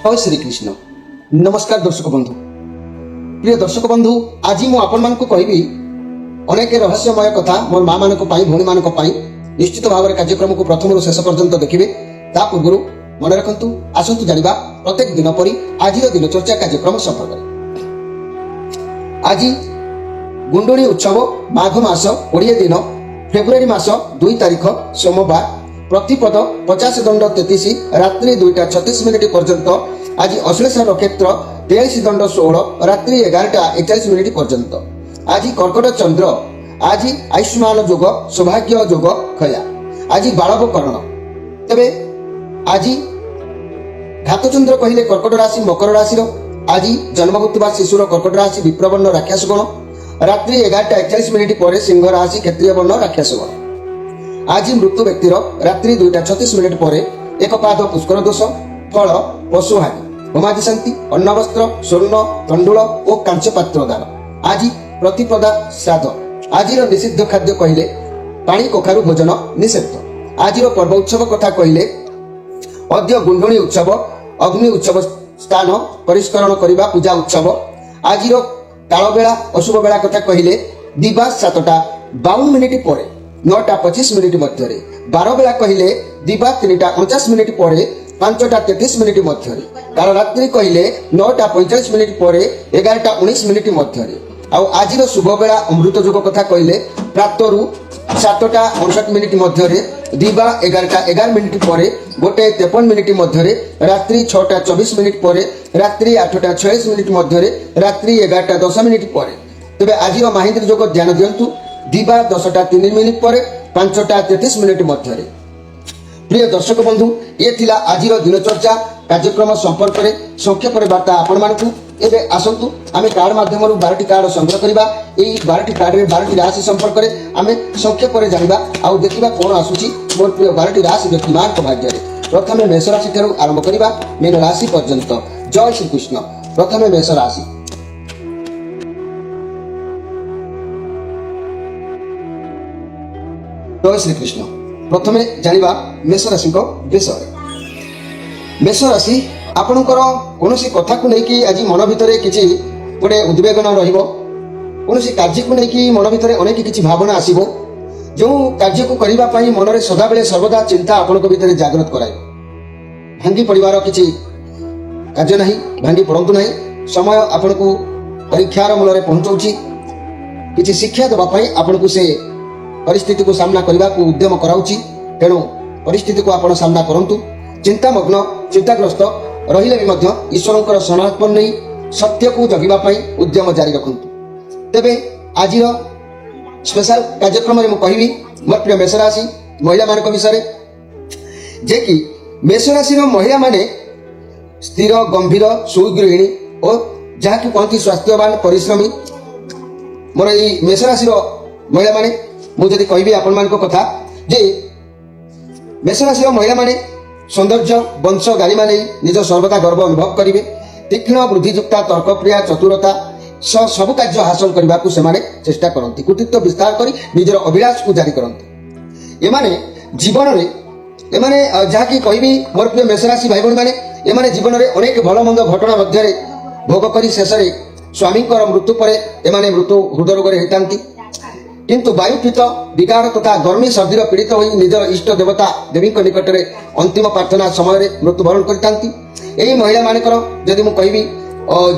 जय श्रीकृष्ण। नमस्कार दर्शक बंधु, प्रिय दर्शक बंधु, आज मु आपण मानकु कहबी अनेक रहस्यमय कथा मोर माँ मानक पाई भौणी मानक पाई। निश्चित भाव में कार्यक्रम को प्रथम शेष पर्यंत देखिए। ता पूर्व मन रखु आसतु जानिबा प्रत्येक दिन परी आज दिन चर्चा कार्यक्रम संपर्क। आज गुंडुणी उत्सव माघ मास 20 दिन फेब्रुआरी मास 2 तारिख सोमवार प्रतिपद 50 दंड 33 रात्रि 2:36 पर्यंत। आज अश्लेषा नक्षत्र 43 दंड 16 रात्रि 11:41 पर्यंत। आज कर्कट चंद्र, आज आयुष्मान योग सौभाग्य योग खया, आज बालव करण। तेबे आज घातचंद्र कहले कर्कट राशि मकर राशि आज जन्म होता शिशुर कर्कट राशि विप्रवर्ण राक्षस गण रात्रि 11:41 पर सिंह राशि क्षत्रिय वर्ण राक्षस गण। आज मृत्यु व्यक्तिर रात्रि 2:36 पर एक पाद पुष्कर दोष फल पशुहानि होमादि शांति अन्न वस्त्र स्वर्ण तंडुल और कांच पात्र दान। आज प्रतिपदा श्राद्ध। आज निषिद्ध खाद्य कहले पानी कखारु भोजन निषेध। आज पर्व उत्सव कथा कहले अद्य गुंडुणी उत्सव अग्नि उत्सव स्थान परिष्करण करने पूजा उत्सव। आज काल बेला अशुभ बेला कथा कहले दिवा 7:52 पर 9:25 मध्य। 12 बेला कहले दिवा 3:49 पर 5:33 मध्य। काल रात्रि कहले 9:45 पर 11:19 मध्य। आज शुभ बेला अमृत योग कथा कहले प्रातरु 7:59 मध्य, दिवा 11:11 पर 1:53 मध्य, रात्रि 6:24 पर रात्रि 8:46 मध्य, रात्रि 11:10 पर। तेबे आज माहिंद्र योग ध्यान दियंतु दिवा 10:03 पर 5:33 मध्य। प्रिय दर्शक बंधु, ये थिला आज दिनचर्या कार्यक्रम संपर्क में संक्षेप वार्ता आपण मानकु। एबे आसंतु आमे कार्ड माध्यम 12टी कार्ड संग्रह करिबा। एई 12टी कार्ड रे 12टी राशि संपर्क में आमे संक्षेप में जानिबा आउ देखिबा कोन आसुची मोर प्रिय 12टी राशि व्यक्तिमान को भाग्य रे। प्रथमे मेष राशि ठेरु आरंभ करिबा मीन राशि पर्यंत। जय श्री कृष्ण। प्रथमे मेष राशि। जय श्री कृष्ण। प्रथमे जानिबा मेष राशि को विषय। मेष राशि आपणकर कौन कथा को लेकिन आज मन भितर किसी गोटे उद्वेगन रहिबो। कौन कार्य को लेकिन मन भितर अनेक किसी भावना आसीबो। जो कार्य को करबा पई मन रे सदा बेले सर्वदा चिंता आपणक भितर जागृत कराय। भांगी पड़िबार किसी कार्य नहीं, भांगी पड़ंतु नहीं। समय आपणको परीक्षार मूल में पहुंचाउछि। किसी शिक्षा देबा पई आपणको से परिस्थिति को सामना करने को उद्यम कराउछि। तेणु परिस्थिति को आपण सामना करंतु। चिंतामग्न चिंताग्रस्त रहिले भी मध्य ईश्वरंकर शरणात्मन नहीं सत्य को जगिबा पई उद्यम जारी रखंतु। तेबे आज स्पेशल कार्यक्रम में कहबी मोर प्रिय मेष राशि महिला मान विषय जे कि मेष राशि महिला माने स्थिर गंभीर सुगृहिणी और जहाँ कि कहती स्वास्थ्यवान परिश्रमी। मोर ये मेष राशि महिला माने मुझे कहबी आपण मान कथा जे मेष राशि महिला माने सौंदर्य वंश गारिमा नहीं निज सर्वदा गर्व अनुभव करेंगे। तीक्ष्ण बुद्धियुक्ता तर्कप्रिया चतुरता सब कार्य हासिल करने को सेमाने चेष्टा करती। कृतित्व विस्तार कर निजर अभिलाष को जारी करती। एमाने जीवन में एमाने जहाँ कि कहबी मोर प्रिय मेष राशि भाई भौणी माने एमाने जीवन में अनेक भल मंद घटना मध्य भोग कर शेष स्वामी मृत्यु पर एमाने मृत्यु हृदय रोग होता। किंतु वायुपीत विकार तथा गर्मी सर्दीर पीड़ित होई निजर इष्ट देवता देवी निकट में अंतिम प्रार्थना समय मृत्युवरण करती। यही महिला मानकर जदि मुझे कहबी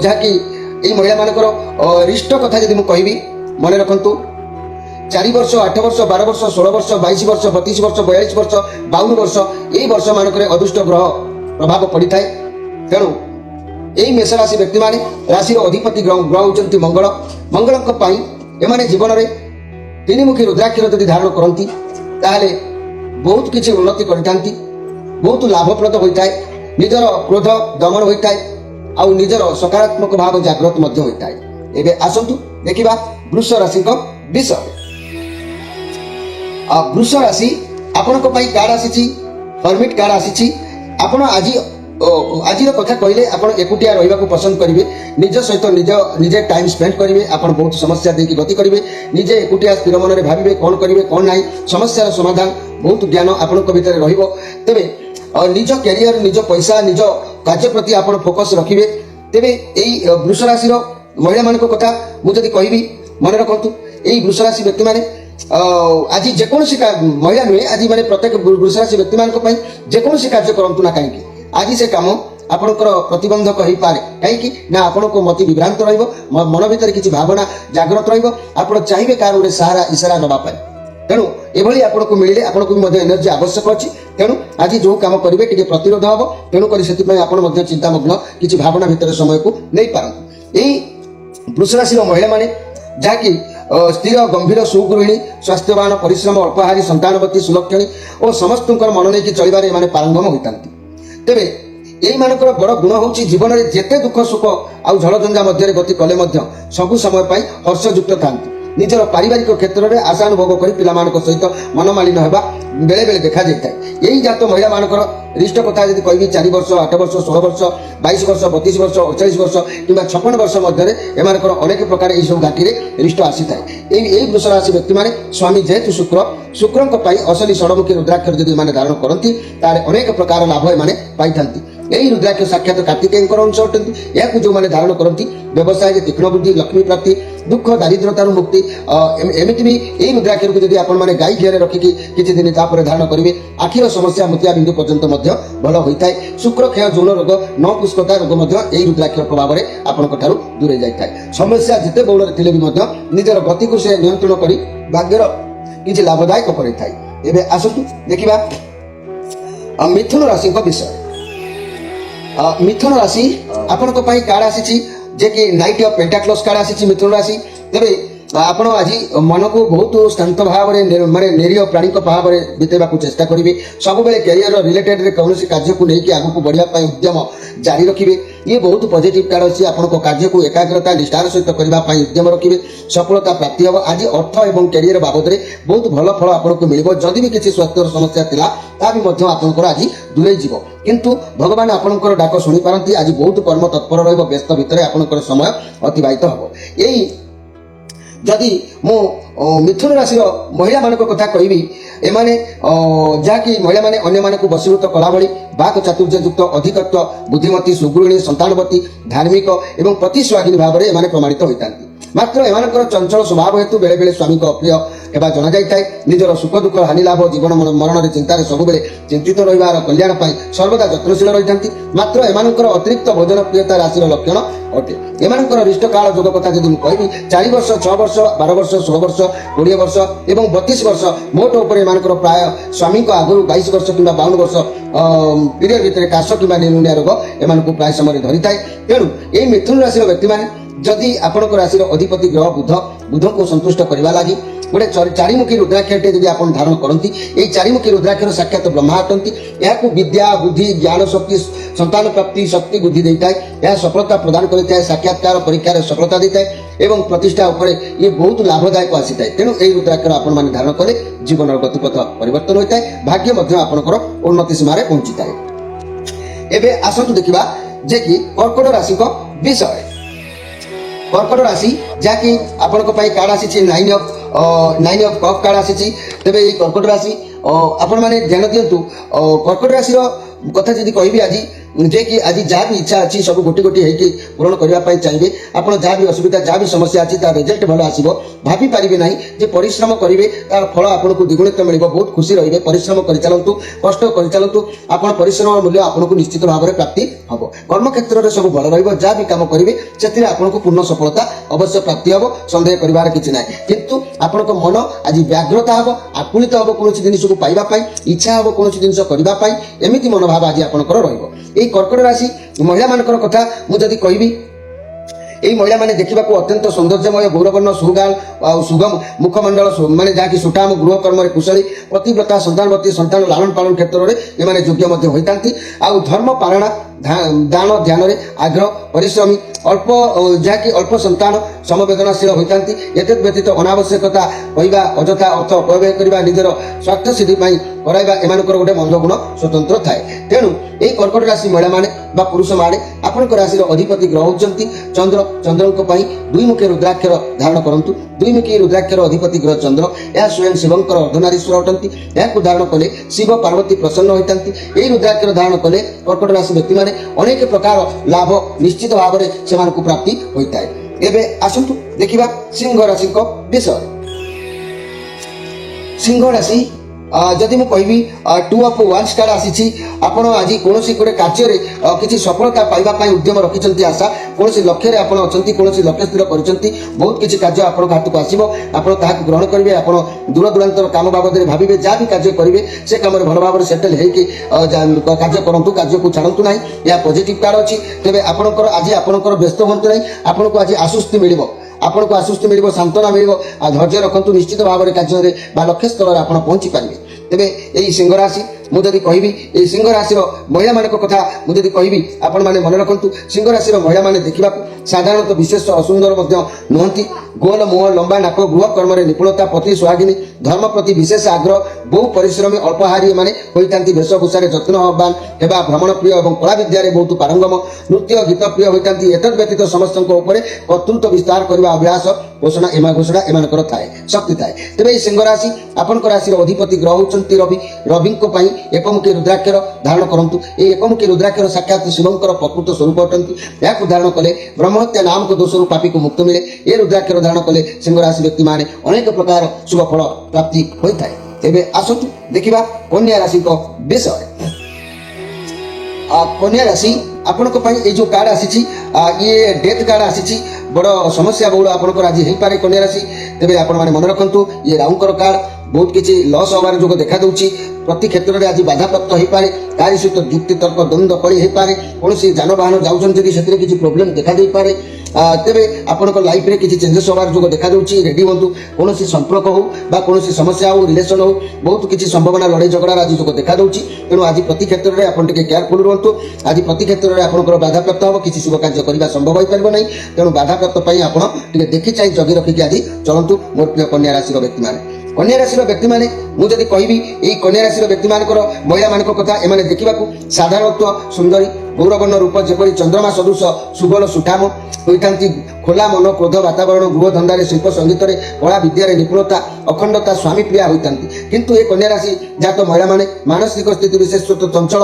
जहाँकि यही महिला मानकर रिष्ट कथा जदि मुझे कहबी मन रखु 4 वर्ष 8 वर्ष 12 वर्ष 16 वर्ष 22 वर्ष 32 वर्ष 42 वर्ष 52 वर्ष यही वर्ष मानक अदृष्ट ग्रह प्रभाव पड़ी थाए। तेणु यही मेष राशि व्यक्ति माने राशि अधिपति ग्रह होती मंगल। मंगल एमाने जीवन में तीनिमुखी रुद्राक्षर यदि धारण करती ताहले बहुत किसी उन्नति करथांती। बहुत लाभप्रद होता है। निजर क्रोध दमन होता है आउ निजर सकारात्मक भाव जागृत मध्य होता है। एबे आसंतु देखिबा वृष राशि को विषय। वृष राशि आपनक पई कार्ड आसीची परमिट कार्ड आसीची। आपण आज कथा कहले आप एकुटिया रहा पसंद करेंगे। निज सहित निजे टाइम स्पेंड करेंगे। आप बहुत समस्या देखिए गति करेंगे। निजे एकुटिया स्थिर मन में भावे कौन करेंगे कौन ना समस्यार समाधान बहुत ज्ञान आपण भीतर तेबे निज कैरियर निज पैसा निज कार्य प्रति आपण फोकस रखिबे तेबे एई वृष राशि महिला मान कथा मुझे कहबी मन रखु यही वृष राशि व्यक्ति मैंने आज जेकोसी महिला नुहे आज मैंने प्रत्येक वृष राशि व्यक्ति मान जेकोसी कार्य करूँ ना कहीं आज से कम आपणकर प्रतिबंधक हो पारे कहीं ना आपण को मति विभ्रांत मन भीतर किसी भावना जागृत रहा चाहिए कार गोटे सहारा इशारा नवाप तेणु एभली आपन को मिले आपन को भी एनर्जी आवश्यक अच्छी तेणु आज जो काम करेंगे टी प्रतिरोध हम तेणुक से चिंतामग्न किसी भावना भितर समय को नहीं पारती यही वृष राशि महिला माने जहाँकि स्थिर गंभीर सुगृहिणी स्वास्थ्यवान परिश्रम अल्पहारी संतानवती सुलक्षणी और समस्त मन नहीं चलबार एमाने पारंगम होता तेरे यही मानकर बड़ गुण हूँ जीवन में जिते दुख सुख आउ झड़झंझा मध्य गति कले सबु समय हर्षयुक्त था निजर पारिवारिक क्षेत्र में आशानुभव कर पिला सहित मनमालिन होगा बेले बेले देखा जाए यही जात महिला मानकर रिष्ट कथा यदि कहि 4 वर्ष 8 वर्ष 16 वर्ष 22 वर्ष 32 वर्ष 48 वर्ष कि 56 वर्ष मध्य एमानकर अनेक प्रकार यही सब घाटी रिष्ट आसी था यही वृष राशि व्यक्ति माने स्वामी जेहेतु शुक्र असली षडमुखी रुद्राक्ष यदि धारण करती तार अनेक प्रकार लाभ एमाने पाई थांती यही रुद्राक्ष साक्षात कार्तिकेय अंश अटंती यह जो मैंने धारण करती व्यवसाय तीक्ष्ण बुद्धि लक्ष्मी प्राप्ति दुख दारिद्रतार मुक्ति एमती भी यही रुद्राक्ष को जब आपण मैंने गाई घी रखिकी किसी दिन तापर धारण करेंगे आखिर समस्या मोतिया बिंदु पर्यंत भल होता है शुक्र क्षय जौन रोग नपुष्कता रोग यही रुद्राक्ष प्रभाव में आपण दूरे जाए समस्या जिते बहुल थे भी निजर गति को से नियंत्रण कर भाग्यर किसी लाभदायक कर आसतु देखा मिथुन राशि विषय मिथुन राशि आपण कार्ड आसी जे कि नाइट ऑफ पेंटाक्लस कार्ड आसी मिथुन राशि तेरे आपण आज मन को बहुत शांत भाव माने निरीह प्राणी भाव में बितेबा चेष्टा करेंगे सब बेले कैरियर रिलेटेड कौन कार्य को लेकिन आगू बढ़ापी उद्यम जारी रखिए ये बहुत पॉजिटिव कार्ड अच्छी आपण कार्य को एकाग्रता निष्ठार सहित करने उद्यम रखिए सफलता प्राप्ति हम आज अर्थ और कैरियर बाबद में बहुत भल फल आपको मिल जदि भी किसी स्वास्थ्य समस्या थिला ता भी आपंकर आज दूरे जीव किंतु भगवान आपंकर डाक शुणी पारती आज बहुत कर्म तत्पर रही व्यस्त भितर आपंकर समय अतिबाहित हम यही जदि मु मिथुन राशि महिला मान कथा कहबी एमाने जहाँकि महिला माने अन्य मानक वशीभूत कला भली बाक चातुर्य युक्त अधिकत्व बुद्धिमती सुगृहिणी संतानवती धार्मिक एवं प्रतिस्वागिनी भाव में एमाने प्रमाणित होता मात्र एमानकर चंचल स्वभाव हेतु बेले बेले स्वामी को अप्रिय एवं जना जाए निजर सुख दुख हानि लाभ जीवन मरण चिंतार सब बेले चिंतित रही कल्याण सर्वदा जत्नशील रही मात्र एमानकर अतिरिक्त भोजन प्रियता राशि लक्षण अटे एमानकर रिष्ट काल जोग कथा जदि कहबी 4 वर्ष 6 वर्ष 12 वर्ष 16 वर्ष 20 वर्ष एवं 32 वर्ष मोट उपर एमानकर प्राय स्वामी को आगु 22 वर्ष कि 52 वर्ष पीरियड भितर काश कि निमुनिया रोग एमानकु प्राय समय धरी थाए तेणु यही मिथुन राशि व्यक्ति माने जदि आपणकर राशि अधिपति ग्रह बुध को संतुष्ट करने लगी गोटे 4मुखी रुद्राक्षटे जब आप धारण करती यही 4मुखी रुद्राक्षर साक्षात ब्रह्मा अटंती यह विद्या बुद्धि ज्ञान शक्ति संतान प्राप्ति शक्ति बुद्धि देता है यह सफलता प्रदान करता है साक्षात्कार परीक्षार सफलता देता है एवं प्रतिष्ठा उपर ये बहुत लाभदायक आसी था तेणु यही रुद्राक्षर आपण धारण कले जीवन गतिपथ परिवर्तन होता है भाग्य आपणकर उन्नति सीमार पहुंची थाए एबे आसतु देखिबा जे कि कर्कट राशि विषय कर्कट राशि जहाँकि आपण कार्ड आसी 9 ऑफ कप कार्ड आसी तेरे ये कर्कट राशि आपण मैंने ध्यान दिंतु कर्कट राशि कथा जब कहबी आज जे कि आज जहाँ भी इच्छा अच्छी सब गोटी गोटी होगी पूरण करने चाहिए आपड़ जहाँ भी असुविधा जहाँ भी समस्या अच्छी तार रिजल्ट भल आसो भाभी पारे ना जे परिश्रम करेंगे तार फल आपको द्विगुणित मिल बहुत खुशी रही परिश्रम कर चलतु कष्ट कर चलतु आप परिश्रम मूल्य आपको निश्चित भाव में प्राप्ति हम कर्म क्षेत्र में सब भल रहा भी कम करेंगे से आपको पूर्ण सफलता अवश्य प्राप्ति हम सन्देह करार किसी ना किंतु आपण मन आज व्याघ्रता हम आकुलित हम कौन जिन को पाइबापी इच्छा हम कौन जिन करने एमती मनोभाव आज आपंकर रही कर्कट राशि महिला मानकर कथा मुझे कहबी यही महिला माने देखा अत्यंत सौंदर्यमय गौरवर्ण सुगाल सुगम मुखमंडल माने जहाँकि सुठाम गृह कर्म कुशली पतिव्रता संतानवती संतान लालन पालन क्षेत्र में ये योग्य होता आउ धर्म पालना ଦାନ ଧ୍ୟାନରେ ଆଗ୍ରହ ପରିଶ୍ରମୀ ଅଳ୍ପ ଯାହାକି ଅଳ୍ପ ସନ୍ତାନ ସମବେଦନାଶୀଳ ହୋଇଥାନ୍ତି। ଏତଦ୍ ବ୍ୟତୀତ ଅନାବଶ୍ୟକତା କହିବା ଅଯଥା ଅର୍ଥ ଅପବ୍ୟୟ କରିବା ନିଜର ସ୍ୱାର୍ଥ ସିଦ୍ଧି ପାଇଁ କରାଇବା ଏମାନଙ୍କର ଗୋଟେ ମନ୍ଦ ଗୁଣ ସ୍ୱତନ୍ତ୍ର ଥାଏ। ତେଣୁ ଏହି କର୍କଟ ରାଶି ମହିଳାମାନେ ବା ପୁରୁଷମାନେ ଆପଣଙ୍କ ରାଶିର ଅଧିପତି ଗ୍ରହ ହେଉଛନ୍ତି ଚନ୍ଦ୍ର। ଚନ୍ଦ୍ରଙ୍କ ପାଇଁ ଦୁଇମୁଖୀ ରୁଦ୍ରାକ୍ଷର ଧାରଣ କରନ୍ତୁ। ଦୁଇମୁଖୀ ରୁଦ୍ରାକ୍ଷର ଅଧିପତି ଗ୍ରହ ଚନ୍ଦ୍ର। ଏହା ସ୍ୱୟଂ ଶିବଙ୍କର ଅର୍ଦ୍ଧନାରୀଶ୍ୱର ଅଟନ୍ତି। ଏହାକୁ ଧାରଣ କଲେ ଶିବ ପାର୍ବତୀ ପ୍ରସନ୍ନ ହୋଇଥାନ୍ତି। ଏହି ରୁଦ୍ରାକ୍ଷର ଧାରଣ କଲେ କର୍କଟ ରାଶି ବ୍ୟକ୍ତିମାନେ ଅନେକ ପ୍ରକାର ଲାଭ ନିଶ୍ଚିତ ଭାବରେ ସେମାନଙ୍କୁ ପ୍ରାପ୍ତି ହୋଇଥାଏ। ଏବେ ଆସନ୍ତୁ ଦେଖିବା ସିଂହ ରାଶିଙ୍କ ବିଷୟରେ। ସିଂହ ରାଶି ଯଦି ମୁଁ କହିବି 2 of Wands କାର୍ଡ ଆସିଛି। ଆପଣ ଆଜି କୌଣସି ଗୋଟେ କାର୍ଯ୍ୟରେ କିଛି ସଫଳତା ପାଇବା ପାଇଁ ଉଦ୍ୟମ ରଖିଛନ୍ତି ଆଶା, କୌଣସି ଲକ୍ଷ୍ୟରେ ଆପଣ ଅଛନ୍ତି, କୌଣସି ଲକ୍ଷ୍ୟ ସ୍ଥିର କରିଛନ୍ତି, ବହୁତ କିଛି କାର୍ଯ୍ୟ ଆପଣଙ୍କ ହାତକୁ ଆସିବ, ଆପଣ ତାହାକୁ ଗ୍ରହଣ କରିବେ। ଆପଣ ଦୂର ଦୂରାନ୍ତର କାମ ବାବଦରେ ଭାବିବେ, ଯାହା ବି କାର୍ଯ୍ୟ କରିବେ ସେ କାମରେ ଭଲ ଭାବରେ ସେଟେଲ ହେଇକି କାର୍ଯ୍ୟ କରନ୍ତୁ, କାର୍ଯ୍ୟକୁ ଛାଡ଼ନ୍ତୁ ନାହିଁ। ଏହା ପଜିଟିଭ କାର୍ଡ ଅଛି। ତେବେ ଆପଣଙ୍କର ବ୍ୟସ୍ତ ହୁଅନ୍ତୁ ନାହିଁ, ଆପଣଙ୍କୁ ଆଜି ଆଶ୍ୱସ୍ତି ମିଳିବ, ଆପଣଙ୍କୁ ଆଶ୍ୱସ୍ତି ମିଳିବ, ସାନ୍ତ୍ୱନା ମିଳିବ। ଆଉ ଧୈର୍ଯ୍ୟ ରଖନ୍ତୁ, ନିଶ୍ଚିତ ଭାବରେ କାର୍ଯ୍ୟରେ ବା ଲକ୍ଷ୍ୟ ସ୍ଥଳରେ ଆପଣ ପହଞ୍ଚି ପାରିବେ। ତେବେ ଏହି ସିଂହ ରାଶି ମୁଁ ଯଦି କହିବି, ଏହି ସିଂହ ରାଶିର ମହିଳାମାନଙ୍କ କଥା ମୁଁ ଯଦି କହିବି, ଆପଣମାନେ ମନେ ରଖନ୍ତୁ, ସିଂହ ରାଶିର ମହିଳାମାନେ ଦେଖିବାକୁ ସାଧାରଣତଃ ବିଶେଷ ଅସୁନ୍ଦର ମଧ୍ୟ ନୁହନ୍ତି। ଗୋଲ ମୁହଁ, ଲମ୍ବା ନାକ, ଗୃହ କର୍ମରେ ନିପୁଣତା, ପତି ସୁହାଗିନୀ, ଧର୍ମ ପ୍ରତି ବିଶେଷ ଆଗ୍ରହ, ବହୁ ପରିଶ୍ରମୀ, ଅଳ୍ପହାରୀ ଏମାନେ ହୋଇଥାନ୍ତି। ବେଶଭୂଷାରେ ଯତ୍ନବାନ ହେବା, ଭ୍ରମଣ ପ୍ରିୟ ଏବଂ କଳା ବିଦ୍ୟାରେ ବହୁତ ପାରଙ୍ଗମ, ନୃତ୍ୟ ଗୀତ ପ୍ରିୟ ହୋଇଥାନ୍ତି। ଏତଦ୍ ବ୍ୟତୀତ ସମସ୍ତଙ୍କ ଉପରେ କର୍ତ୍ତୃତ୍ୱ ବିସ୍ତାର କରିବା ଅଭ୍ୟାସ ଘୋଷଣା ଏମାନଙ୍କର ଥାଏ, ଶକ୍ତି ଥାଏ। ତେବେ ଏହି ସିଂହ ରାଶି ଆପଣଙ୍କ ରାଶିର ଅଧିପତି ଗ୍ରହ ହେଉଛନ୍ତି ରବି। ରବିଙ୍କ ପାଇଁ ଏକମୁଖୀ ରୁଦ୍ରାକ୍ଷର ଧାରଣ କରନ୍ତୁ। ଏହି ଏକମୁଖୀ ରୁଦ୍ରାକ୍ଷର ସାକ୍ଷାତ ଶିବଙ୍କର ପ୍ରକୃତ ସ୍ୱରୂପ ଅଟନ୍ତି। ଏହାକୁ ଧାରଣ କଲେ ବ୍ରହ୍ମହତ୍ୟା ନାମକ ଦୋଷରୁ ପାପୀକୁ ମୁକ୍ତ ମିଳେ। ଏ ରୁଦ୍ରାକ୍ଷର ଧାରଣ କଲେ ସିଂହ ରାଶି ବ୍ୟକ୍ତିମାନେ ଅନେକ ପ୍ରକାର ଶୁଭ ଫଳ ପ୍ରାପ୍ତି ହୋଇଥାଏ। ଏବେ ଆସନ୍ତୁ ଦେଖିବା କନ୍ୟା ରାଶିଙ୍କ ବିଷୟରେ। କନ୍ୟା ରାଶି ଆପଣଙ୍କ ପାଇଁ এই যে কার্ড আসিছি ইয়ে ডেথ কার্ড আসিছি, বড় সমস্যা বহুল আপনার আজ হয়েপরে কন্যা রাশি। তেমনি আপনার মনে রাখতু ইয়ে রাহুঙ্কর কার্ড বহুত কিছু লস হবার যোগ দেখা দেଉଛି। প্রতি ক্ষেত্রে আজ বাধাপ্রাপ্ত হয়েপরে, কারি সহিত যুক্তি তর্ক দ্বন্দ্ব কলি হয়েপরে, কৌশি যানবাহন যাচ্ছেন যদি সেটি কিছু প্রোবলেম দেখা দিয়ে তেবে আপনার লাইফে কিছু চেঞ্জেস হবার যোগ দেখা দেଉଛି। রেডি হুঁতু, কৌশি সম্পর্ক হোক বা কৌশি সমস্যা হোক, রিলেসন হোক, বহুত কিছু সম্ভাবনা লড়াই ঝগড়ার আজ যোগ দেখা দেଉଛି। তেমন আজ প্রতি ক্ষেত্রে আপনার টিকে কেয়ারফুল রুহতু। আজ প্রতি ক্ষেত্রে আপনার বাধাপ্রাপ্ত হব, কিছু শুভ কার্য করা সম্ভব হয়ে পারব না। তেমন বাধাপ্রাপ্ত পাই আপনার টিকে দেখি চাই জগি রক্ষিকি আজ চলতু। মোর প্রিয় কন্যা রাশির ব্যক্তি মানে, কন্যা রাশির ব্যক্তি মানে ମୁଁ ଯଦି କହିବି এই কন্যা রাশির ব্যক্তিମାନଙ୍କର ମହିଳାମାନଙ୍କ କଥା, ଏମାନେ ଦେଖିବାକୁ ସାଧାରଣତଃ ସୁନ୍ଦରୀ, ଗୌରବର୍ଣ୍ଣ ରୂପ ଯେପରି ଚନ୍ଦ୍ରମା ସଦୃଶ ସୁବଳ ସୁଠାମ ହୋଇଥାନ୍ତି। ଖୋଲା ମନ, କ୍ରୋଧ ବାତାବରଣ, ଗୃହ ଧନ୍ଦାରେ, ଶିଳ୍ପ ସଙ୍ଗୀତରେ, କଳା ବିଦ୍ୟାରେ ନିପୁଣତା, ଅଖଣ୍ଡତା, ସ୍ୱାମୀ ପ୍ରିୟା ହୋଇଥାନ୍ତି। କିନ୍ତୁ ଏ କନ୍ୟା ରାଶି ଜାତ ମହିଳାମାନେ ମାନସିକ ସ୍ଥିତି ବିଶେଷତଃ ଚଞ୍ଚଳ,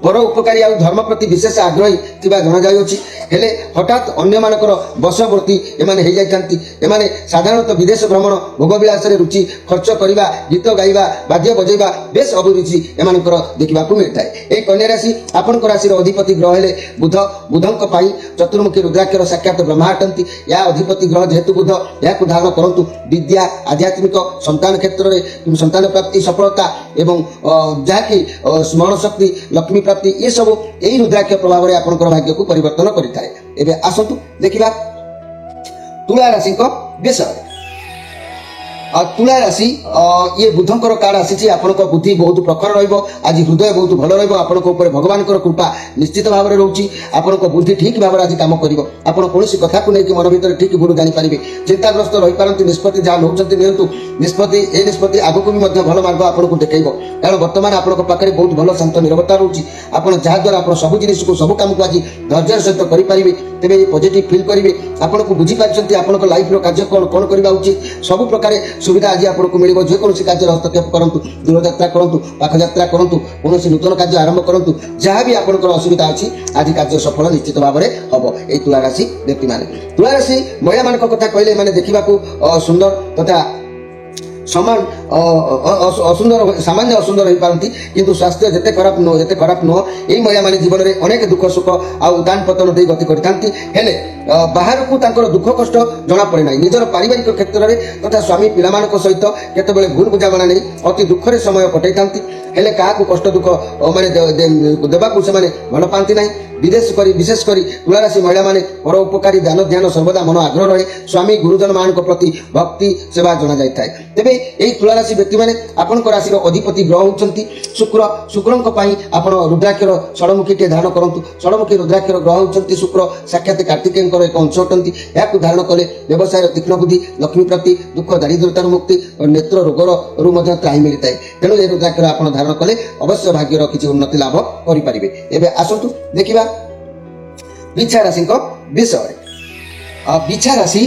ପର ଉପକାରୀ ଆଉ ଧର୍ମ ପ୍ରତି ବିଶେଷ ଆଗ୍ରହୀ ଥିବା ଜଣାଯାଉଅଛି। ହେଲେ ହଠାତ୍ ଅନ୍ୟମାନଙ୍କର ବଶବର୍ତ୍ତୀ ଏମାନେ ହେଇଯାଇଥାନ୍ତି। ଏମାନେ ସାଧାରଣତଃ ବିଦେଶ ଭ୍ରମଣ, ଭୋଗବିଳାସରେ ରୁଚି, ଖର୍ଚ୍ଚ କରିବା, ଗୀତ ଗାଇବା, ବାଦ୍ୟ ବଜାଇବା ବେଶ ଅଭିରୁଚି ଏମାନଙ୍କର ଦେଖିବାକୁ ମିଳିଥାଏ। ଏହି କନ୍ୟା ରାଶି ଆପଣଙ୍କ ରାଶିର ଅଧିପତି ଗ୍ରହ ହେଲେ ବୁଧ। ବୁଧଙ୍କ ପାଇଁ ଚତୁର୍ମୁଖୀ ରୁଦ୍ରାକ୍ଷର ସାକ୍ଷାତ ବ୍ରହ୍ମା ଅଟନ୍ତି। ଏହା ଅଧିପତି ଗ୍ରହ ଯେହେତୁ ବୁଧ, ଏହାକୁ ଧାରଣ କରନ୍ତୁ। ବିଦ୍ୟା, ଆଧ୍ୟାତ୍ମିକ, ସନ୍ତାନ କ୍ଷେତ୍ରରେ ସନ୍ତାନ ପ୍ରାପ୍ତି, ସଫଳତା ଏବଂ ଯାହାକି ସ୍ମରଣ ଶକ୍ତି, ଲକ୍ଷ୍ମୀ ପ୍ରାପ୍ତି, ଏସବୁ ଏହି ରୁଦ୍ରାକ୍ଷ ପ୍ରଭାବରେ ଆପଣଙ୍କର ଭାଗ୍ୟକୁ ପରିବର୍ତ୍ତନ କରିଥାଏ। ଏବେ ଆସନ୍ତୁ ଦେଖିବା ତୁଳା ରାଶିଙ୍କ ବିଷୟରେ। ତୁଳା ରାଶି ଇଏ ବୁଧଙ୍କର କାର୍ଡ ଆସିଛି। ଆପଣଙ୍କ ବୁଦ୍ଧି ବହୁତ ପ୍ରଖର ରହିବ, ଆଜି ହୃଦୟ ବହୁତ ଭଲ ରହିବ। ଆପଣଙ୍କ ଉପରେ ଭଗବାନଙ୍କର କୃପା ନିଶ୍ଚିତ ଭାବରେ ରହୁଛି। ଆପଣଙ୍କ ବୁଦ୍ଧି ଠିକ ଭାବରେ ଆଜି କାମ କରିବ। ଆପଣ କୌଣସି କଥାକୁ ନେଇକି ମନ ଭିତରେ ଠିକ ଭୁଲ ଜାଣିପାରିବେ। ଚିନ୍ତାଗ୍ରସ୍ତ ରହିପାରନ୍ତି। ନିଷ୍ପତ୍ତି ଯାହା ନେଉଛନ୍ତି ନିଅନ୍ତୁ। ଏ ନିଷ୍ପତ୍ତି ଆଗକୁ ବି ମଧ୍ୟ ଭଲ ମାର୍ଗ ଆପଣଙ୍କୁ ଦେଖାଇବ। କାରଣ ବର୍ତ୍ତମାନ ଆପଣଙ୍କ ପାଖରେ ବହୁତ ଭଲ ଶାନ୍ତ ନିରବତା ରହୁଛି। ଆପଣ ଯାହାଦ୍ୱାରା ଆପଣ ସବୁ ଜିନିଷକୁ, ସବୁ କାମକୁ ଆଜି ଧୈର୍ଯ୍ୟର ସହିତ କରିପାରିବେ। ତେବେ ପଜିଟିଭ ଫିଲ୍ କରିବେ। ଆପଣଙ୍କୁ ବୁଝିପାରିଛନ୍ତି ଆପଣଙ୍କ ଲାଇଫର କାର୍ଯ୍ୟ କ'ଣ କରିବା ଉଚିତ। ସବୁ ପ୍ରକାର ସୁବିଧା ଆଜି ଆପଣଙ୍କୁ ମିଳିବ। ଯେକୌଣସି କାର୍ଯ୍ୟରେ ହସ୍ତକ୍ଷେପ କରନ୍ତୁ, ଦୂରଯାତ୍ରା କରନ୍ତୁ, ପାଖ ଯାତ୍ରା କରନ୍ତୁ, କୌଣସି ନୂତନ କାର୍ଯ୍ୟ ଆରମ୍ଭ କରନ୍ତୁ, ଯାହା ବି ଆପଣଙ୍କର ଅସୁବିଧା ଅଛି ଆଜି କାର୍ଯ୍ୟ ସଫଳ ନିଶ୍ଚିତ ଭାବରେ ହବ। ଏହି ତୁଳା ରାଶି ବ୍ୟକ୍ତିମାନେ, ତୁଳା ରାଶି ମହିଳାମାନଙ୍କ କଥା କହିଲେ ଏମାନେ ଦେଖିବାକୁ ସୁନ୍ଦର ତଥା ସମାନ ଅସୁନ୍ଦର, ସାମାନ୍ୟ ଅସୁନ୍ଦର ହୋଇପାରନ୍ତି। କିନ୍ତୁ ସ୍ୱାସ୍ଥ୍ୟ ଯେତେ ଖରାପ ନୁହଁ। ଏହି ମହିଳାମାନେ ଜୀବନରେ ଅନେକ ଦୁଃଖ ସୁଖ ଆଉ ଉତ୍ଥାନ ପତନ ଦେଇ ଗତି କରିଥାନ୍ତି। ହେଲେ ବାହାରକୁ ତାଙ୍କର ଦୁଃଖ କଷ୍ଟ ଜଣାପଡ଼େ ନାହିଁ। ନିଜର ପାରିବାରିକ କ୍ଷେତ୍ରରେ ତଥା ସ୍ୱାମୀ ପିଲାମାନଙ୍କ ସହିତ କେତେବେଳେ ଭୁଲ ବୁଝାମଣା ନେଇ ଅତି ଦୁଃଖରେ ସମୟ କଟାଇଥାନ୍ତି। ହେଲେ କାହାକୁ କଷ୍ଟ ଦୁଃଖ ମାନେ ଦେବାକୁ ସେମାନେ ଭଲ ପାଆନ୍ତି ନାହିଁ। ବିଶେଷ କରି ତୁଳାରାଶି ମହିଳାମାନେ ପର ଉପକାରୀ, ଦାନ ଧ୍ୟାନ ସର୍ବଦା ମନ ଆଗ୍ରହ ରହେ। ସ୍ୱାମୀ ଗୁରୁଜନମାନଙ୍କ ପ୍ରତି ଭକ୍ତି ସେବା ଜଣାଯାଇଥାଏ। ତେବେ এই তুলা রাশি ব্যক্তি মানে আপনার রাশির অধিপতি গ্রহ হচ্ছেন শুক্র। শুক্রଙ୍କ ପାଇଁ ଆପଣ ରୁଦ୍ରାକ୍ଷର ଷଡ଼ମୁଖୀଟିଏ ଧାରଣ କରନ୍ତୁ। ଷଡ଼ମୁଖୀ ରୁଦ୍ରାକ୍ଷର ଗ୍ରହ ହେଉଛନ୍ତି ଶୁକ୍ର, ସାକ୍ଷାତ କାର୍ତ୍ତିକେୟଙ୍କର ଏକ ଅଂଶ ଅଟନ୍ତି। ଏହାକୁ ଧାରଣ କଲେ ବ୍ୟବସାୟର ତୀକ୍ଷ୍ଣ ବୁଦ୍ଧି, ଲକ୍ଷ୍ମୀ ପ୍ରାପ୍ତି, ଦୁଃଖ ଦାରିଦ୍ର୍ୟତାରୁ ମୁକ୍ତି ଓ ନେତ୍ର ରୋଗରୁ ମଧ୍ୟ ତ୍ରାହି ମିଳିଥାଏ। ତେଣୁ ଏହି ରୁଦ୍ରାକ୍ଷର ଆପଣ ଧାରଣ କଲେ ଅବଶ୍ୟ ଭାଗ୍ୟର କିଛି ଉନ୍ନତି ଲାଭ କରିପାରିବେ। ଏବେ ଆସନ୍ତୁ ଦେଖିବା ବିଛା ରାଶିଙ୍କ ବିଷୟରେ। ବିଛା ରାଶି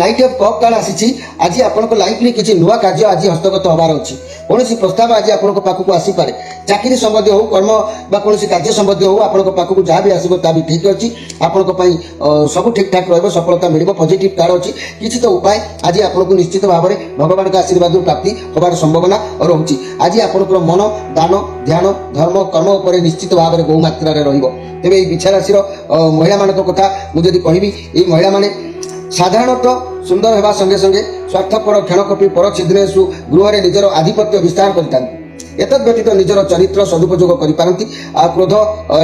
ନାଇଟ୍ ଅଫ୍ କପ୍ କାର୍ଡ ଆସିଛି। ଆଜି ଆପଣଙ୍କ ଲାଇଫରେ କିଛି ନୂଆ କାର୍ଯ୍ୟ ଆଜି ହସ୍ତଗତ ହେବାର ଅଛି। କୌଣସି ପ୍ରସ୍ତାବ ଆଜି ଆପଣଙ୍କ ପାଖକୁ ଆସିପାରେ। ଚାକିରି ସମ୍ବନ୍ଧୀୟ ହେଉ, କର୍ମ ବା କୌଣସି କାର୍ଯ୍ୟ ସମ୍ବନ୍ଧୀୟ ହେଉ, ଆପଣଙ୍କ ପାଖକୁ ଯାହା ବି ଆସିବ ତାହା ବି ଠିକ୍ ଅଛି। ଆପଣଙ୍କ ପାଇଁ ସବୁ ଠିକ୍ଠାକ୍ ରହିବ, ସଫଳତା ମିଳିବ। ପଜିଟିଭ୍ କାର୍ଡ ଅଛି। କିଛି ତ ଉପାୟ ଆଜି ଆପଣଙ୍କୁ ନିଶ୍ଚିତ ଭାବରେ ଭଗବାନଙ୍କ ଆଶୀର୍ବାଦରୁ ପ୍ରାପ୍ତି ହେବାର ସମ୍ଭାବନା ରହୁଛି। ଆଜି ଆପଣଙ୍କର ମନ ଦାନ, ଧ୍ୟାନ, ଧର୍ମ, କର୍ମ ଉପରେ ନିଶ୍ଚିତ ଭାବରେ ବହୁ ମାତ୍ରାରେ ରହିବ। ତେବେ ଏହି ବିଛା ରାଶିର ମହିଳାମାନଙ୍କ କଥା ମୁଁ ଯଦି କହିବି, ଏହି ମହିଳାମାନେ ସାଧାରଣତଃ ସୁନ୍ଦର ହେବା ସଙ୍ଗେ ସଙ୍ଗେ ସ୍ୱାର୍ଥପର କ୍ଷଣକପି ପର ଛିଦ୍ରେଷୁ ଗୃହରେ ନିଜର ଆଧିପତ୍ୟ ବିସ୍ତାର କରିଥାନ୍ତି। ଏତଦ୍ ବ୍ୟତୀତ ନିଜର ଚରିତ୍ର ସଦୁପଯୋଗ କରିପାରନ୍ତି। କ୍ରୋଧ,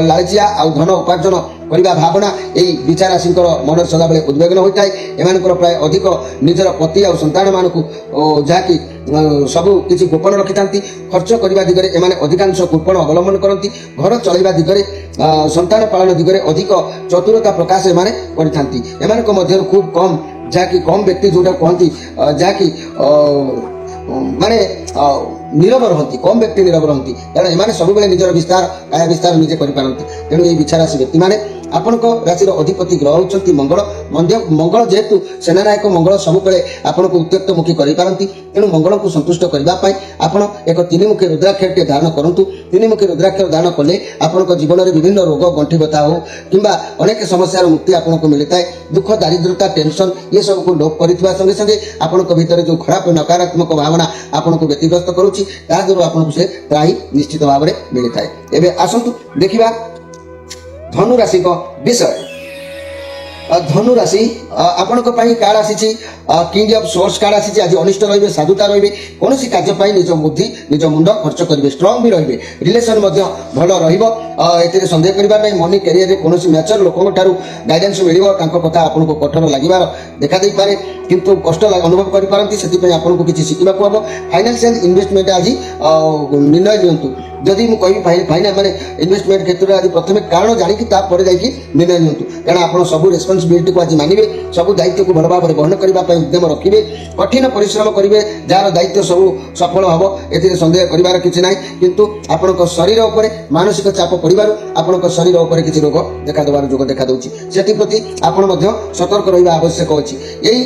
ଲାଳଚିଆ ଆଉ ଧନ ଉପାର୍ଜନ କରିବା ଭାବନା ଏହି ବିଛା ରାଶିଙ୍କର ମନରେ ସଦାବେଳେ ଉଦ୍ବେଗନ ହୋଇଥାଏ। ଏମାନଙ୍କର ପ୍ରାୟ ଅଧିକ ନିଜର ପତି ଆଉ ସନ୍ତାନମାନଙ୍କୁ ଯାହାକି ସବୁ କିଛି ଗୋପନ ରଖିଥାନ୍ତି। ଖର୍ଚ୍ଚ କରିବା ଦିଗରେ ଏମାନେ ଅଧିକାଂଶ କୃପଣ ଅବଲମ୍ବନ କରନ୍ତି। ଘର ଚଳାଇବା ଦିଗରେ, ସନ୍ତାନ ପାଳନ ଦିଗରେ ଅଧିକ ଚତୁରତା ପ୍ରକାଶ ଏମାନେ କରିଥାନ୍ତି। ଏମାନଙ୍କ ମଧ୍ୟରୁ ଖୁବ୍ କମ୍ ଯାହାକି କମ୍ ବ୍ୟକ୍ତି ଯୋଉଟା କୁହନ୍ତି ଯାହାକି ମାନେ ନୀରବ ରହନ୍ତି। କମ୍ ବ୍ୟକ୍ତି ନୀରବ ରହନ୍ତି, କାରଣ ଏମାନେ ସବୁବେଳେ ନିଜର ବିସ୍ତାର, କାୟା ବିସ୍ତାର ନିଜେ କରିପାରନ୍ତି। ତେଣୁ ଏହି ବିଛା ରାଶି ବ୍ୟକ୍ତିମାନେ ଆପଣଙ୍କ ରାଶିର ଅଧିପତି ଗ୍ରହ ହେଉଛନ୍ତି ମଙ୍ଗଳ। ମଙ୍ଗଳ ଯେହେତୁ ସେନାନାୟକ, ମଙ୍ଗଳ ସବୁବେଳେ ଆପଣଙ୍କୁ ଉତ୍ତ୍ୟକ୍ତମୁଖୀ କରିପାରନ୍ତି। ତେଣୁ ମଙ୍ଗଳଙ୍କୁ ସନ୍ତୁଷ୍ଟ କରିବା ପାଇଁ ଆପଣ ଏକ ତିନିମୁଖୀ ରୁଦ୍ରାକ୍ଷରଟିଏ ଧାରଣ କରନ୍ତୁ। ତିନିମୁଖୀ ରୁଦ୍ରାକ୍ଷର ଧାରଣ କଲେ ଆପଣଙ୍କ ଜୀବନରେ ବିଭିନ୍ନ ରୋଗ, ଗଣ୍ଠି ବଥା ହେଉ କିମ୍ବା ଅନେକ ସମସ୍ୟାର ମୁକ୍ତି ଆପଣଙ୍କୁ ମିଳିଥାଏ। ଦୁଃଖ, ଦାରିଦ୍ର୍ୟତା, ଟେନସନ୍ ଏସବୁକୁ ଲୋପ କରିଥିବା ସଙ୍ଗେ ସଙ୍ଗେ ଆପଣଙ୍କ ଭିତରେ ଯେଉଁ ଖରାପ ନକାରାତ୍ମକ ଭାବନା ଆପଣଙ୍କୁ ବ୍ୟତିଗ୍ରସ୍ତ କରୁଛି, ତାହା ଦ୍ୱାରା ଆପଣଙ୍କୁ ସେ ତ୍ରାହି ନିଶ୍ଚିତ ଭାବରେ ମିଳିଥାଏ। ଏବେ ଆସନ୍ତୁ ଦେଖିବା ଧନୁ ରାଶିଙ୍କ ବିଷୟରେ। ଧନୁ ରାଶି ଆପଣଙ୍କ ପାଇଁ କାର୍ଡ ଆସିଛି କିଙ୍ଗ ଅଫ୍ ସୋର୍ସ କାର୍ଡ ଆସିଛି। ଆଜି ଅନିଷ୍ଟ ରହିବେ, ସାଧୁତା ରହିବେ। କୌଣସି କାର୍ଯ୍ୟ ପାଇଁ ନିଜ ବୁଦ୍ଧି, ନିଜ ମୁଣ୍ଡ ଖର୍ଚ୍ଚ କରିବେ। ଷ୍ଟ୍ରଙ୍ଗ ବି ରହିବେ। ରିଲେସନ ମଧ୍ୟ ଭଲ ରହିବ। ଏଥିରେ ସନ୍ଦେହ କରିବା ନାହିଁ। ମନି କ୍ୟାରିୟରରେ କୌଣସି ମ୍ୟାଚର ଲୋକଙ୍କ ଠାରୁ ଗାଇଡାନ୍ସ ମିଳିବ। ତାଙ୍କ କଥା ଆପଣଙ୍କୁ କଠୋର ଲାଗିବାର ଦେଖାଦେଇପାରେ, କିନ୍ତୁ କଷ୍ଟ ଅନୁଭବ କରିପାରନ୍ତି। ସେଥିପାଇଁ ଆପଣଙ୍କୁ କିଛି ଶିଖିବାକୁ ହେବ। ଫାଇନାନ୍ସିଆଲ ଇନଭେଷ୍ଟମେଣ୍ଟ ଆଜି ନିର୍ଣ୍ଣୟ ନିଅନ୍ତୁ। ଯଦି ମୁଁ କହିବି ଫାଇନାଲ ମାନେ ଇନଭେଷ୍ଟମେଣ୍ଟ କ୍ଷେତ୍ରରେ ଆଜି ପ୍ରଥମେ କାରଣ ଜାଣିକି ତାପରେ ଯାଇକି ନିର୍ଣ୍ଣୟ ନିଅନ୍ତୁ। କାରଣ ଆପଣ ସବୁ ରେସ୍ପନ୍ସିବିଲିଟିକୁ ଆଜି ମାନିବେ। ସବୁ ଦାୟିତ୍ୱକୁ ଭଲ ଭାବରେ ବହନ କରିବା ପାଇଁ ଉଦ୍ୟମ ରଖିବେ। କଠିନ ପରିଶ୍ରମ କରିବେ। ଯାହାର ଦାୟିତ୍ୱ ସବୁ ସଫଳ ହେବ, ଏଥିରେ ସନ୍ଦେହ କରିବାର କିଛି ନାହିଁ। କିନ୍ତୁ ଆପଣଙ୍କ ଶରୀର ଉପରେ ମାନସିକ ଚାପ ପଡ଼ିବାରୁ ଆପଣଙ୍କ ଶରୀର ଉପରେ କିଛି ରୋଗ ଦେଖାଦେବାର ଯୋଗ ଦେଖାଦେଉଛି। ସେଥିପ୍ରତି ଆପଣ ମଧ୍ୟ ସତର୍କ ରହିବା ଆବଶ୍ୟକ ଅଛି। ଏଇ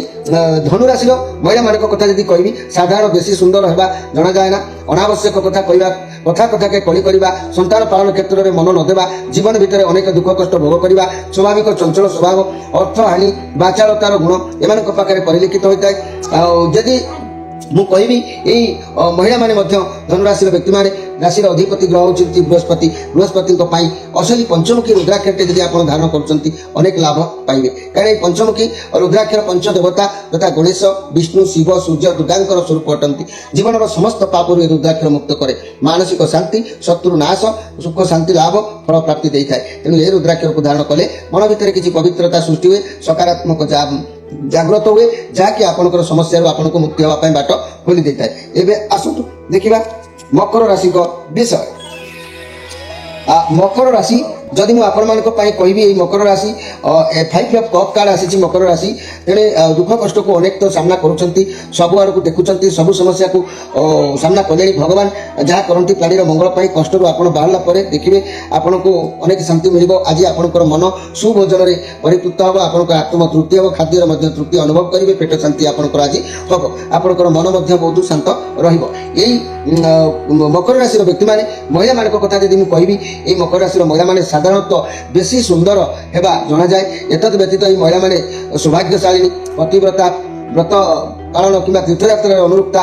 ଧନୁରାଶିର ମହିଳାମାନଙ୍କ କଥା ଯଦି କହିବି, ସାଧାରଣ ବେଶୀ ସୁନ୍ଦର ହେବା ଜଣାଯାଏ ନା। ଅନାବଶ୍ୟକ କଥା କହିବା, କଥାକେ କଳି କରିବା, ସନ୍ତାନ ପାଳନ କ୍ଷେତ୍ରରେ ମନ ନ ଦେବା, ଜୀବନ ଭିତରେ ଅନେକ ଦୁଃଖ କଷ୍ଟ ଭୋଗ କରିବା, ସ୍ୱାଭାବିକ ଚଞ୍ଚଳ ସ୍ୱଭାବ, ଅର୍ଥହାନି, ବାଚାଳତାର ଗୁଣ ଏମାନଙ୍କ ପାଖରେ ପରିଲକ୍ଷିତ ହୋଇଥାଏ। ଆଉ ଯଦି ମୁଁ କହିବି ଏଇ ମହିଳାମାନେ ମଧ୍ୟ ଧନୁରାଶିର ବ୍ୟକ୍ତିମାନେ, ରାଶିର ଅଧିପତି ଗ୍ରହ ହେଉଛନ୍ତି ବୃହସ୍ପତି। ବୃହସ୍ପତିଙ୍କ ପାଇଁ ଅସଲି ପଞ୍ଚମୁଖୀ ରୁଦ୍ରାକ୍ଷରଟି ଯଦି ଆପଣ ଧାରଣ କରୁଛନ୍ତି, ଅନେକ ଲାଭ ପାଇବେ। କାରଣ ଏହି ପଞ୍ଚମୁଖୀ ରୁଦ୍ରାକ୍ଷର ପଞ୍ଚଦେବତା ତଥା ଗଣେଶ, ବିଷ୍ଣୁ, ଶିବ, ସୂର୍ଯ୍ୟ, ଦୁର୍ଗାଙ୍କର ସ୍ୱରୂପ ଅଟନ୍ତି। ଜୀବନର ସମସ୍ତ ପାପରୁ ଏହି ରୁଦ୍ରାକ୍ଷର ମୁକ୍ତ କରେ। ମାନସିକ ଶାନ୍ତି, ଶତ୍ରୁ ନାଶ, ସୁଖ ଶାନ୍ତି ଲାଭ, ଫଳ ପ୍ରାପ୍ତି ଦେଇଥାଏ। ତେଣୁ ଏହି ରୁଦ୍ରାକ୍ଷରକୁ ଧାରଣ କଲେ ମନ ଭିତରେ କିଛି ପବିତ୍ରତା ସୃଷ୍ଟି ହୁଏ, ସକାରାତ୍ମକ ଜାଗ୍ରତ ହୁଏ, ଯାହାକି ଆପଣଙ୍କର ସମସ୍ୟାରୁ ଆପଣଙ୍କୁ ମୁକ୍ତି ହେବା ପାଇଁ ବାଟ ଖୋଲି ଦେଇଥାଏ। ଏବେ ଆସନ୍ତୁ ଦେଖିବା ମକର ରାଶିଙ୍କ ବିଷୟ। ମକର ରାଶି ଯଦି ମୁଁ ଆପଣମାନଙ୍କ ପାଇଁ କହିବି, ଏଇ ମକର ରାଶି 5 ଅଫ୍ କପ୍ କାର୍ଡ ଆସିଛି। ମକର ରାଶି ତେଣେ ଦୁଃଖ କଷ୍ଟକୁ ଅନେକ ତ ସାମ୍ନା କରୁଛନ୍ତି, ସବୁ ଆଡ଼କୁ ଦେଖୁଛନ୍ତି, ସବୁ ସମସ୍ୟାକୁ ସାମ୍ନା କଲେଣି। ଭଗବାନ ଯାହା କରନ୍ତି ପ୍ରାଣୀର ମଙ୍ଗଳ ପାଇଁ। କଷ୍ଟରୁ ଆପଣ ବାହାରିଲା ପରେ ଦେଖିବେ ଆପଣଙ୍କୁ ଅନେକ ଶାନ୍ତି ମିଳିବ। ଆଜି ଆପଣଙ୍କର ମନ ସୁଭୋଜନରେ ପରିତୃପ୍ତ ହେବ। ଆପଣଙ୍କର ଆତ୍ମ ତୃପ୍ତି ହେବ। ଖାଦ୍ୟର ମଧ୍ୟ ତୃପ୍ତି ଅନୁଭବ କରିବେ। ପେଟ ଶାନ୍ତି ଆପଣଙ୍କର ଆଜି ହେବ। ଆପଣଙ୍କର ମନ ମଧ୍ୟ ବହୁତ ଶାନ୍ତ ରହିବ। ଏଇ ମକର ରାଶିର ବ୍ୟକ୍ତିମାନେ, ମହିଳାମାନଙ୍କ କଥା ଯଦି ମୁଁ କହିବି, ଏଇ ମକର ରାଶିର ମହିଳାମାନେ ସାଧାରଣତଃ ବେଶୀ ସୁନ୍ଦର ହେବା ଜଣାଯାଏ। ଏତଦ୍ ବ୍ୟତୀତ ଏହି ମହିଳାମାନେ ସୌଭାଗ୍ୟଶାଳିନୀ, ପତିବ୍ରତା, ବ୍ରତ ପାଳନ କିମ୍ବା ତୀର୍ଥଯାତ୍ରାରେ ଅନୁରକ୍ତା,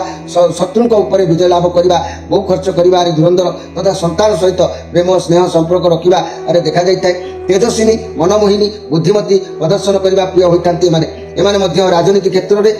ଶତ୍ରୁଙ୍କ ଉପରେ ବିଜୟ ଲାଭ କରିବା, ବହୁ ଖର୍ଚ୍ଚ କରିବାରେ ଧୁରନ୍ଧର ତଥା ସନ୍ତାନ ସହିତ ପ୍ରେମ ସ୍ନେହ ସମ୍ପର୍କ ରଖିବାରେ ଦେଖାଯାଇଥାଏ। ତେଜସ୍ୱିନୀ, ମନମୋହିନୀ, ବୁଦ୍ଧିମତୀ ପ୍ରଦର୍ଶନ କରିବା ପ୍ରିୟ ହୋଇଥାନ୍ତି ଏମାନେ। ଏମାନେ ମଧ୍ୟ ରାଜନୀତି କ୍ଷେତ୍ରରେ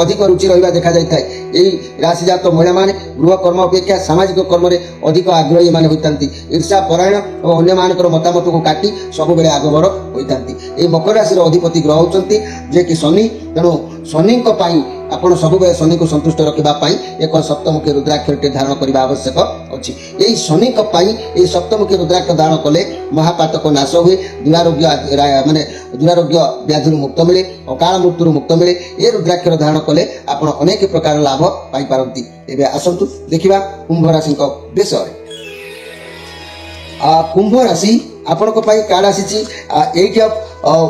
ଅଧିକ ରୁଚି ରହିବା ଦେଖାଯାଇଥାଏ। ଏହି ରାଶିଜାତ ମହିଳାମାନେ ଗୃହ କର୍ମ ଅପେକ୍ଷା ସାମାଜିକ କର୍ମରେ ଅଧିକ ଆଗ୍ରହୀ ଏମାନେ ହୋଇଥାନ୍ତି। ଈର୍ଷା ପରାୟଣ ଓ ଅନ୍ୟମାନଙ୍କର ମତାମତକୁ କାଟି ସବୁବେଳେ ଆଗଭର ହୋଇଥାନ୍ତି। ଏହି ମକର ରାଶିର ଅଧିପତି ଗ୍ରହ ହେଉଛନ୍ତି ଯିଏକି ଶନି। ତେଣୁ ଶନିଙ୍କ ପାଇଁ ଆପଣ ସବୁବେଳେ ଶନିକୁ ସନ୍ତୁଷ୍ଟ ରଖିବା ପାଇଁ ଏକ ସପ୍ତମୁଖୀ ରୁଦ୍ରାକ୍ଷରଟି ଧାରଣ କରିବା ଆବଶ୍ୟକ ଅଛି। ଏହି ଶନିଙ୍କ ପାଇଁ ଏହି ସପ୍ତମୁଖୀ ରୁଦ୍ରାକ୍ଷ ଧାରଣ କଲେ ମହାପାତକ ନାଶ ହୁଏ, ଦୁରାରୋଗ୍ୟ ବ୍ୟାଧିରୁ ମୁକ୍ତ ମିଳେ, ଅକାଳ ମୃତ୍ୟୁରୁ ମୁକ୍ତ ମିଳେ। ଏ ରୁଦ୍ରାକ୍ଷର ଧାରଣ କଲେ ଆପଣ ଅନେକ ପ୍ରକାର ଲାଭ ପାଇପାରନ୍ତି। ଏବେ ଆସନ୍ତୁ ଦେଖିବା କୁମ୍ଭ ରାଶିଙ୍କ ବିଷୟରେ। କୁମ୍ଭ ରାଶି ଆପଣଙ୍କ ପାଇଁ କାର୍ଡ ଆସିଛି 8 ଅଫ୍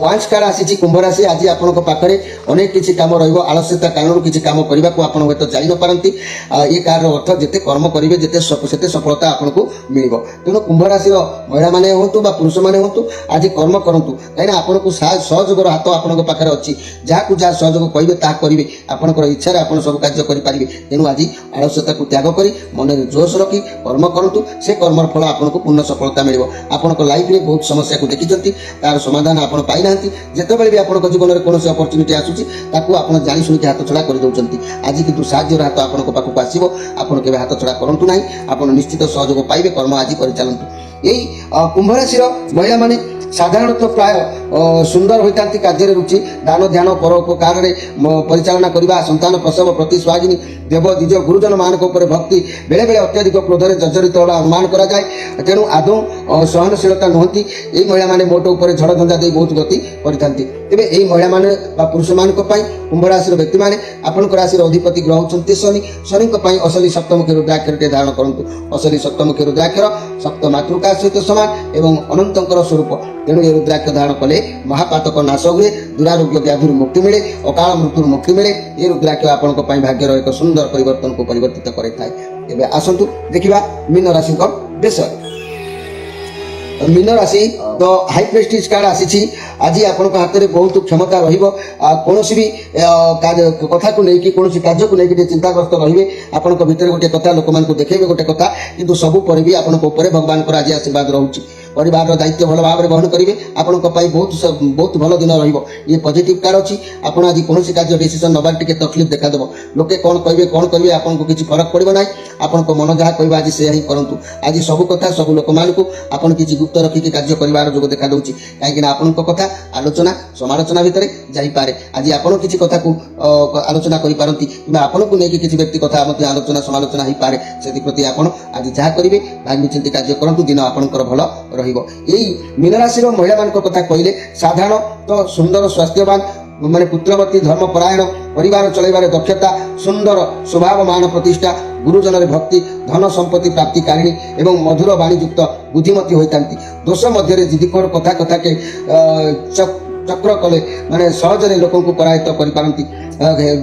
ୱାନ୍ସ କାର୍ଡ ଆସିଛି। କୁମ୍ଭ ରାଶି ଆଜି ଆପଣଙ୍କ ପାଖରେ ଅନେକ କିଛି କାମ ରହିବ। ଆଳସ୍ୟତା କାରଣରୁ କିଛି କାମ କରିବାକୁ ଆପଣ ହୁଏତ ଜାଣି ନପାରନ୍ତି। ଏ କାର୍ଡର ଅର୍ଥ ଯେତେ କର୍ମ କରିବେ ସେତେ ସଫଳତା ଆପଣଙ୍କୁ ମିଳିବ। ତେଣୁ କୁମ୍ଭ ରାଶିର ମହିଳାମାନେ ହୁଅନ୍ତୁ ବା ପୁରୁଷମାନେ ହୁଅନ୍ତୁ ଆଜି କର୍ମ କରନ୍ତୁ, କାହିଁକିନା ଆପଣଙ୍କୁ ସହଯୋଗର ହାତ ଆପଣଙ୍କ ପାଖରେ ଅଛି। ଯାହାକୁ ଯାହା ସହଯୋଗ କହିବେ ତାହା କରିବେ। ଆପଣଙ୍କର ଇଚ୍ଛାରେ ଆପଣ ସବୁ କାର୍ଯ୍ୟ କରିପାରିବେ। ତେଣୁ ଆଜି ଆଳସ୍ୟତାକୁ ତ୍ୟାଗ କରି ମନରେ ଜୋଶ ରଖି କର୍ମ କରନ୍ତୁ। ସେ କର୍ମର ଫଳ ଆପଣଙ୍କୁ ପୂର୍ଣ୍ଣ ସଫଳତା ମିଳିବ। ଆପଣଙ୍କ ଲାଇଫରେ ବହୁତ ସମସ୍ୟାକୁ ଦେଖିଛନ୍ତି, ତାର ସମାଧାନ ଆପଣ ପାଇନାହାନ୍ତି। ଯେତେବେଳେ ବି ଆପଣଙ୍କ ଜୀବନରେ କୌଣସି ଅପରଚ୍ୟୁନିଟି ଆସୁଛି ତାକୁ ଆପଣ ଜାଣି ଶୁଣିକି ହାତଛଡ଼ା କରିଦେଉଛନ୍ତି। ଆଜି କିନ୍ତୁ ସାହାଯ୍ୟର ହାତ ଆପଣଙ୍କ ପାଖକୁ ଆସିବ। ଆପଣ କେବେ ହାତଛଡ଼ା କରନ୍ତୁ ନାହିଁ। ଆପଣ ନିଶ୍ଚିତ ସହଯୋଗ ପାଇବେ। କର୍ମ ଆଜି କରିଚାଲନ୍ତୁ। ଏଇ କୁମ୍ଭ ରାଶିର ମହିଳାମାନେ ସାଧାରଣତଃ ପ୍ରାୟ ସୁନ୍ଦର ହୋଇଥାନ୍ତି। କାର୍ଯ୍ୟରେ ରୁଚି, ଦାନ ଧ୍ୟାନ ପରୋପକାରରେ ପରିଚାଳନା କରିବା, ସନ୍ତାନ ପ୍ରସବ, ପ୍ରତି ସ୍ୱାଗିନୀ, ଦେବ ଦ୍ୱିଜ ଗୁରୁଜନମାନଙ୍କ ଉପରେ ଭକ୍ତି, ବେଳେବେଳେ ଅତ୍ୟଧିକ କ୍ରୋଧରେ ଜର୍ଜରିତ ହେବା ଅନୁମାନ କରାଯାଏ। ତେଣୁ ଆଦୌ ସହନଶୀଳତା ନୁହନ୍ତି। ଏହି ମହିଳାମାନେ ମୋଟ ଉପରେ ଝଡ଼ଝଞ୍ଜା ଦେଇ ବହୁତ ଗତି କରିଥାନ୍ତି। ତେବେ ଏହି ମହିଳାମାନେ ବା ପୁରୁଷମାନଙ୍କ ପାଇଁ କୁମ୍ଭ ରାଶିର ବ୍ୟକ୍ତିମାନେ ଆପଣଙ୍କ ରାଶିର ଅଧିପତି ଗ୍ରହ ହେଉଛନ୍ତି ଶନି। ଶନିଙ୍କ ପାଇଁ ଅସଲି ସପ୍ତମୁଖୀ ରୁଦ୍ରାକ୍ଷରଟିଏ ଧାରଣ କରନ୍ତୁ। ଅସଲି ସପ୍ତମୁଖୀ ରୁଦ୍ରାକ୍ଷର ସପ୍ତ ମାତୃକା ସହିତ ସମାନ ଏବଂ ଅନନ୍ତଙ୍କର ସ୍ୱରୂପ। ତେଣୁ ଏ ରୁଦ୍ରାକ୍ଷ ଧାରଣ କଲେ ମହାପାତକ ନାଶ ହୁଏ, ଦୁରାରୋଗ୍ୟ ବ୍ୟାଧିରୁ ମୁକ୍ତି ମିଳେ, ଅକାଳ ମୃତ୍ୟୁରୁ ମୁକ୍ତି ମିଳେ। ଏ ରୁଦ୍ରାକ୍ଷ ଆପଣଙ୍କ ପାଇଁ ଭାଗ୍ୟର ଏକ ସୁନ୍ଦର ପରିବର୍ତ୍ତନକୁ ପରିବର୍ତ୍ତିତ କରିଥାଏ। ଏବେ ଆସନ୍ତୁ ଦେଖିବା ମୀନ ରାଶିଙ୍କ ବିଷୟରେ। ମୀନ ରାଶି ଦ ହାଇ ପ୍ରେଷ୍ଟିଜ୍ କାର୍ଡ ଆସିଛି। ଆଜି ଆପଣଙ୍କ ହାତରେ ବହୁତ କ୍ଷମତା ରହିବ। କୌଣସି ବି କଥାକୁ ନେଇକି କୌଣସି କାର୍ଯ୍ୟକୁ ନେଇକି ଟିକେ ଚିନ୍ତାଗ୍ରସ୍ତ ରହିବେ। ଆପଣଙ୍କ ଭିତରେ ଗୋଟେ କଥା, ଲୋକମାନଙ୍କୁ ଦେଖେଇବେ ଗୋଟେ କଥା, କିନ୍ତୁ ସବୁ ପରେ ବି ଆପଣଙ୍କ ଉପରେ ଭଗବାନଙ୍କର ଆଜି ଆଶୀର୍ବାଦ ରହୁଛି। ପରିବାରର ଦାୟିତ୍ୱ ଭଲ ଭାବରେ ବହନ କରିବେ। ଆପଣଙ୍କ ପାଇଁ ବହୁତ ଭଲ ଦିନ ରହିବ। ଇଏ ପଜିଟିଭ୍ କାର୍ଡ ଅଛି। ଆପଣ ଆଜି କୌଣସି କାର୍ଯ୍ୟ ଡିସିସନ୍ ନେବାର ଟିକେ ତକଲିଫ ଦେଖାଦେବ। ଲୋକେ କ'ଣ କହିବେ ଆପଣଙ୍କୁ କିଛି ଫରକ ପଡ଼ିବ ନାହିଁ। ଆପଣଙ୍କ ମନ ଯାହା କହିବ ଆଜି ସେୟା ହିଁ କରନ୍ତୁ। ଆଜି ସବୁ କଥା ସବୁ ଲୋକମାନଙ୍କୁ ଆପଣ କିଛି ଗୁପ୍ତ ରଖିକି କାର୍ଯ୍ୟ କରିବାର ଯୋଗ ଦେଖାଦେଉଛି। କାହିଁକିନା ଆପଣଙ୍କ କଥା ଆଲୋଚନା ସମାଲୋଚନା ଭିତରେ ଯାଇପାରେ। ଆଜି ଆପଣ କିଛି କଥାକୁ ଆଲୋଚନା କରିପାରନ୍ତି କିମ୍ବା ଆପଣଙ୍କୁ ନେଇକି କିଛି ବ୍ୟକ୍ତି କଥା ମଧ୍ୟ ଆଲୋଚନା ସମାଲୋଚନା ହେଇପାରେ। ସେଥିପ୍ରତି ଆପଣ ଆଜି ଯାହା କରିବେ ଭାବି ଚିନ୍ତି କାର୍ଯ୍ୟ କରନ୍ତୁ। ଦିନ ଆପଣଙ୍କର ଭଲ ରହିବ। ଏଇ ମୀନ ରାଶିର ମହିଳାମାନଙ୍କ କଥା କହିଲେ ସାଧାରଣତଃ ସୁନ୍ଦର, ସ୍ୱାସ୍ଥ୍ୟବାନ, ପୁତ୍ରବତୀ, ଧର୍ମପରାୟଣ, ପରିବାର ଚଳାଇବାରେ ଦକ୍ଷତା, ସୁନ୍ଦର ସ୍ୱଭାବ, ମାନ ପ୍ରତିଷ୍ଠା, ଗୁରୁଜନରେ ଭକ୍ତି, ଧନ ସମ୍ପତ୍ତି ପ୍ରାପ୍ତିକାରିଣୀ ଏବଂ ମଧୁର ବାଣୀଯୁକ୍ତ ବୁଦ୍ଧିମତୀ ହୋଇଥାନ୍ତି। ଦୋଷ ମଧ୍ୟରେ ଜିଦିଖୋର କଥାକେ ଚକ୍ର କଲେ ସହଜରେ ଲୋକଙ୍କୁ ପରାୟତ୍ତ କରିପାରନ୍ତି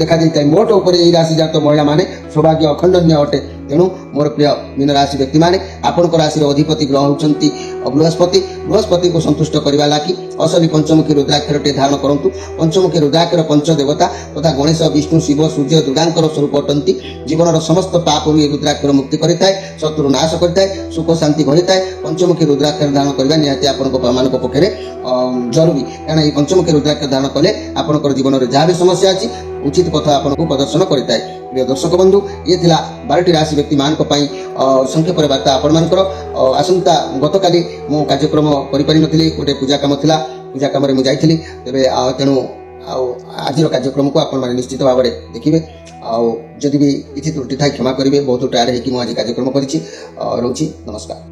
ଦେଖାଯାଇଥାଏ। ମୋଟ ଉପରେ ଏହି ରାଶି ଜାତ ମହିଳାମାନେ ସୌଭାଗ୍ୟ ଅଖଣ୍ଡନୀୟ ଅଟେ। ତେଣୁ ମୋର ପ୍ରିୟ ମୀନ ରାଶି ବ୍ୟକ୍ତିମାନେ ଆପଣଙ୍କ ରାଶିର ଅଧିପତି ଗ୍ରହ ହେଉଛନ୍ତି ବୃହସ୍ପତି। ବୃହସ୍ପତିଙ୍କୁ ସନ୍ତୁଷ୍ଟ କରିବା ଲାଗି ଅସଲି ପଞ୍ଚମୁଖୀ ରୁଦ୍ରାକ୍ଷରଟିଏ ଧାରଣ କରନ୍ତୁ। ପଞ୍ଚମୁଖୀ ରୁଦ୍ରାକ୍ଷର ପଞ୍ଚଦେବତା ତଥା ଗଣେଶ, ବିଷ୍ଣୁ, ଶିବ, ସୂର୍ଯ୍ୟ, ଦୁର୍ଗାଙ୍କର ସ୍ୱରୂପ ଅଟନ୍ତି। ଜୀବନର ସମସ୍ତ ପାପରୁ ଏହି ରୁଦ୍ରାକ୍ଷର ମୁକ୍ତି କରିଥାଏ, ଶତ୍ରୁ ନାଶ କରିଥାଏ, ସୁଖ ଶାନ୍ତି ଭରିଥାଏ। ପଞ୍ଚମୁଖୀ ରୁଦ୍ରାକ୍ଷର ଧାରଣ କରିବା ନିହାତି ଆପଣଙ୍କ ପକ୍ଷରେ ଜରୁରୀ, କାରଣ ଏହି ପଞ୍ଚମୁଖୀ ରୁଦ୍ରାକ୍ଷ ଧାରଣ କଲେ ଆପଣଙ୍କର ଜୀବନରେ ଯାହା ବି ସମସ୍ୟା ଅଛି ଉଚିତ ପଥ ଆପଣଙ୍କୁ ପ୍ରଦର୍ଶନ କରିଥାଏ। ପ୍ରିୟ ଦର୍ଶକ ବନ୍ଧୁ, ଇଏ ଥିଲା 12ଟି ରାଶି ବ୍ୟକ୍ତିମାନଙ୍କ ପାଇଁ ସଂକ୍ଷେପରେ ବାର୍ତ୍ତା ଆପଣମାନଙ୍କର। ଗତକାଲି ମୁଁ କାର୍ଯ୍ୟକ୍ରମ କରିପାରିନଥିଲି, ଗୋଟେ ପୂଜା କାମ ଥିଲା, ପୂଜା କାମରେ ମୁଁ ଯାଇଥିଲି। ତେଣୁ ଆଜିର କାର୍ଯ୍ୟକ୍ରମକୁ ଆପଣମାନେ ନିଶ୍ଚିତ ଭାବରେ ଦେଖିବେ। ଯଦି ବି କିଛି ତ୍ରୁଟି ଥାଏ କ୍ଷମା କରିବେ। ବହୁତ ଟାୟାର୍ଡ ହେଇକି ମୁଁ ଆଜି କାର୍ଯ୍ୟକ୍ରମ କରିଛି। ରହୁଛି, ନମସ୍କାର।